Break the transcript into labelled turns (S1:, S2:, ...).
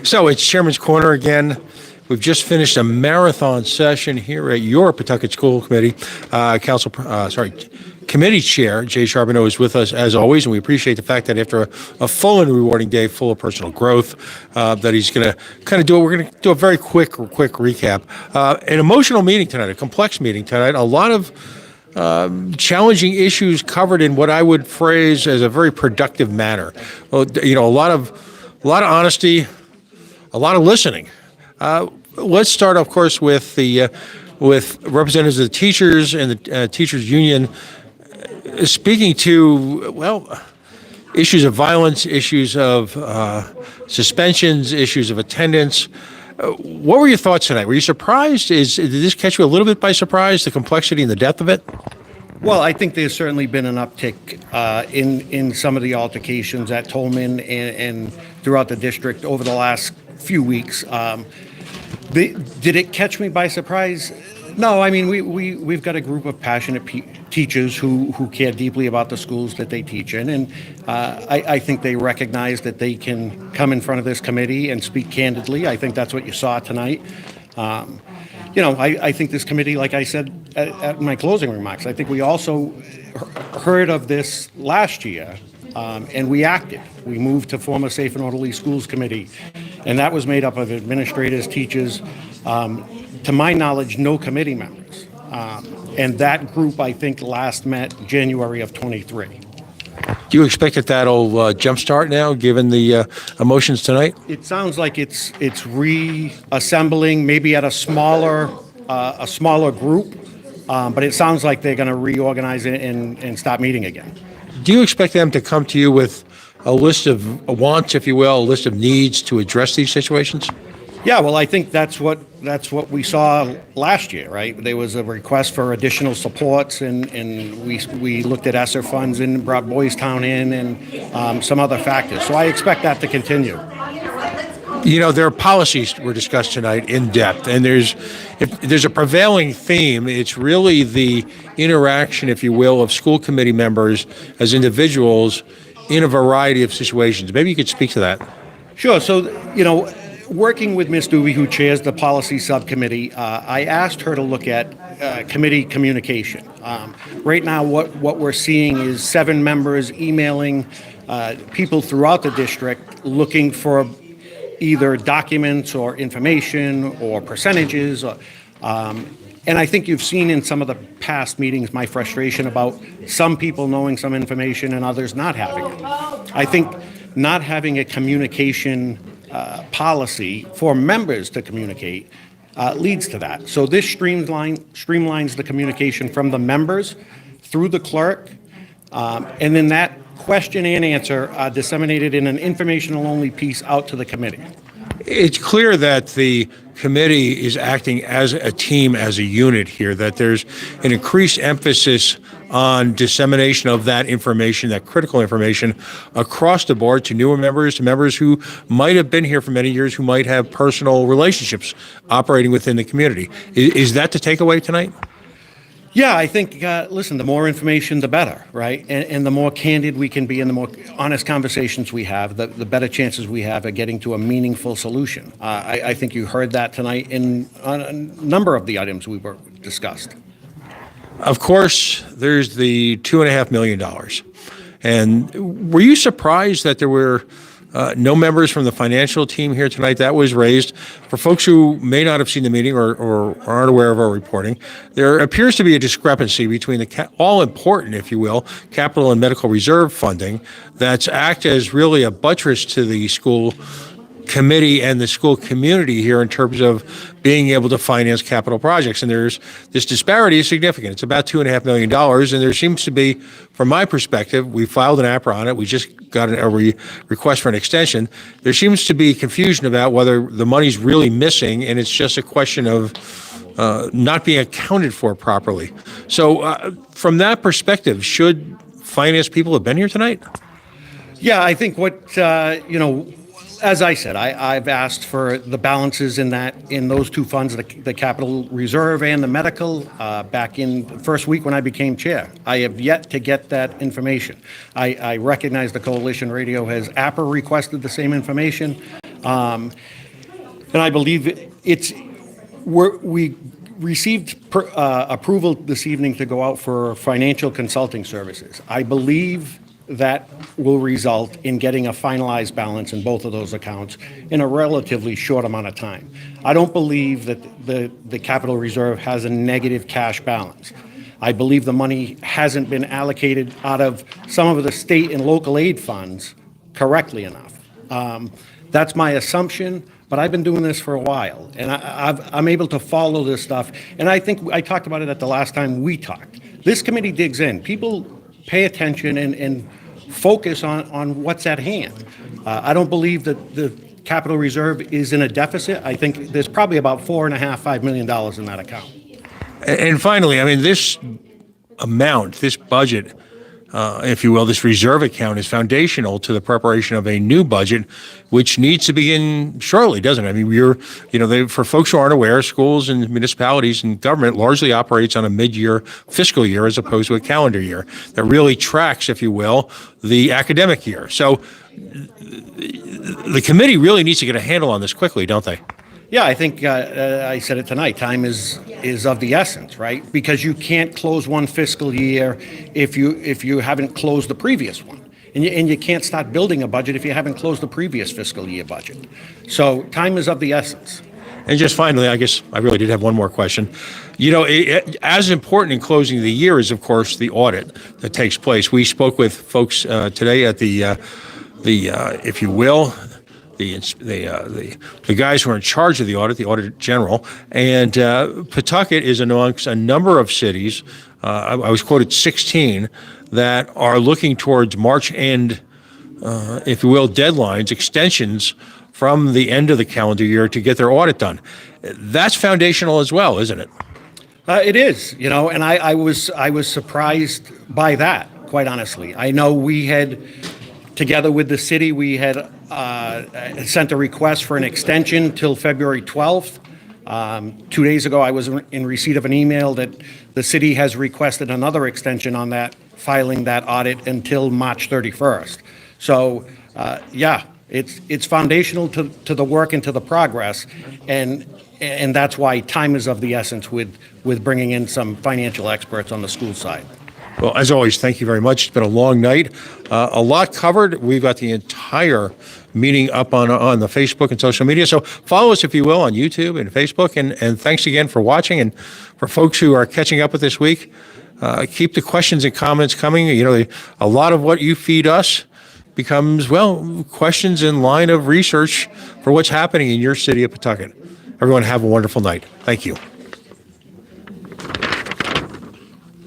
S1: So it's Chairman's Corner again. We've just finished a marathon session here at your Pawtucket School Committee. Committee Chair Jay Charbonneau is with us as always, and we appreciate the fact that after a full and rewarding day full of personal growth, that he's going to kind of do it. We're going to do a very quick recap. An emotional meeting tonight, a complex meeting tonight. A lot of challenging issues covered in what I would phrase as a very productive manner. Well, a lot of honesty, a lot of listening. Let's start, of course, with with representatives of the teachers and the teachers union speaking to issues of violence, issues of suspensions, issues of attendance. What were your thoughts tonight? Were you surprised? Did this catch you a little bit by surprise, the complexity and the depth of it?
S2: Well, I think there's certainly been an uptick in some of the altercations at Tolman and throughout the district over the last few weeks. Did it catch me by surprise? No, I mean, we've got a group of passionate teachers who care deeply about the schools that they teach in, and I think they recognize that they can come in front of this committee and speak candidly. I think that's what you saw tonight. I think this committee, like I said at my closing remarks, I think we also heard of this last year, and we acted. We moved to form a Safe and Orderly Schools Committee, and that was made up of administrators, teachers, to my knowledge, no committee members. And that group, I think, last met January of 23.
S1: Do you expect that'll jumpstart now, given the emotions tonight?
S2: It sounds like it's reassembling, maybe at a smaller group, but it sounds like they're going to reorganize it and start meeting again.
S1: Do you expect them to come to you with a list of wants, if you will, a list of needs to address these situations?
S2: Yeah, well, I think that's what we saw last year, right? There was a request for additional supports, and we looked at ESSER funds and brought Boys Town in and some other factors. So I expect that to continue.
S1: There are policies were discussed tonight in depth, and if there's a prevailing theme, it's really the interaction, if you will, of school committee members as individuals in a variety of situations. Maybe you could speak to that.
S2: Sure. So, working with Ms. Doobie, who chairs the policy subcommittee, I asked her to look at committee communication. Right now, what we're seeing is 7 members emailing people throughout the district looking for either documents or information or percentages. And I think you've seen in some of the past meetings my frustration about some people knowing some information and others not having it. I think not having a communication policy for members to communicate leads to that. So this streamlines the communication from the members through the clerk, and then that question and answer are disseminated in an informational-only piece out to the committee.
S1: It's clear that the committee is acting as a team, as a unit here, that there's an increased emphasis on dissemination of that information, that critical information, across the board to newer members, to members who might have been here for many years, who might have personal relationships operating within the community. Is that the takeaway tonight?
S2: Yeah, I think, listen, the more information, the better, right? And the more candid we can be and the more honest conversations we have, the better chances we have at getting to a meaningful solution. I think you heard that tonight in a number of the items we were discussed.
S1: Of course, there's the $2.5 million. And were you surprised that there were no members from the financial team here tonight? That was raised. For folks who may not have seen the meeting or aren't aware of our reporting, there appears to be a discrepancy between the all-important, if you will, capital and medical reserve funding that's act as really a buttress to the school committee and the school community here in terms of being able to finance capital projects. And there's this disparity is significant. It's about $2.5 million. And there seems to be, from my perspective, we filed an APRA on it. We just got a request for an extension. There seems to be confusion about whether the money's really missing, and it's just a question of not being accounted for properly. So from that perspective, should finance people have been here tonight?
S2: Yeah, I think as I said, I've asked for the balances in those two funds, the capital reserve and the medical, back in the first week when I became chair. I have yet to get that information. I recognize the coalition radio has APRA requested the same information. And I believe we received approval this evening to go out for financial consulting services. I believe that will result in getting a finalized balance in both of those accounts in a relatively short amount of time. I don't believe that the capital reserve has a negative cash balance. I believe the money hasn't been allocated out of some of the state and local aid funds correctly enough. That's my assumption, but I've been doing this for a while, and I'm able to follow this stuff. And I think I talked about it at the last time we talked. This committee digs in. People pay attention and focus on what's at hand. I don't believe that the capital reserve is in a deficit. I think there's probably about $4.5–5 million in that account.
S1: And finally, I mean, this amount, this budget, if you will, this reserve account is foundational to the preparation of a new budget, which needs to begin shortly, doesn't it? I mean, for folks who aren't aware, schools and municipalities and government largely operates on a mid-year fiscal year as opposed to a calendar year that really tracks, if you will, the academic year. So the committee really needs to get a handle on this quickly, don't they?
S2: Yeah, I think I said it tonight. Time is of the essence, right? Because you can't close one fiscal year if you haven't closed the previous one, and you can't start building a budget if you haven't closed the previous fiscal year budget. So time is of the essence.
S1: And just finally, I guess I really did have one more question. As important in closing the year is, of course, the audit that takes place. We spoke with folks today at the if you will, the guys who are in charge of the audit, the Auditor General, and Pawtucket is amongst a number of cities. I was quoted 16 that are looking towards March end, if you will, deadlines, extensions from the end of the calendar year to get their audit done. That's foundational as well, isn't it?
S2: It is, and I was surprised by that, quite honestly. I know we had, together with the city, we had sent a request for an extension till February 12th. 2 days ago, I was in receipt of an email that the city has requested another extension on that, filing that audit until March 31st. So, it's foundational to the work and to the progress, and that's why time is of the essence with bringing in some financial experts on the school side.
S1: Well, as always, thank you very much. It's been a long night. A lot covered. We've got the entire meeting up on the Facebook and social media. So follow us, if you will, on YouTube and Facebook. And thanks again for watching. And for folks who are catching up with this week, keep the questions and comments coming. A lot of what you feed us becomes, questions in line of research for what's happening in your city of Pawtucket. Everyone have a wonderful night. Thank you.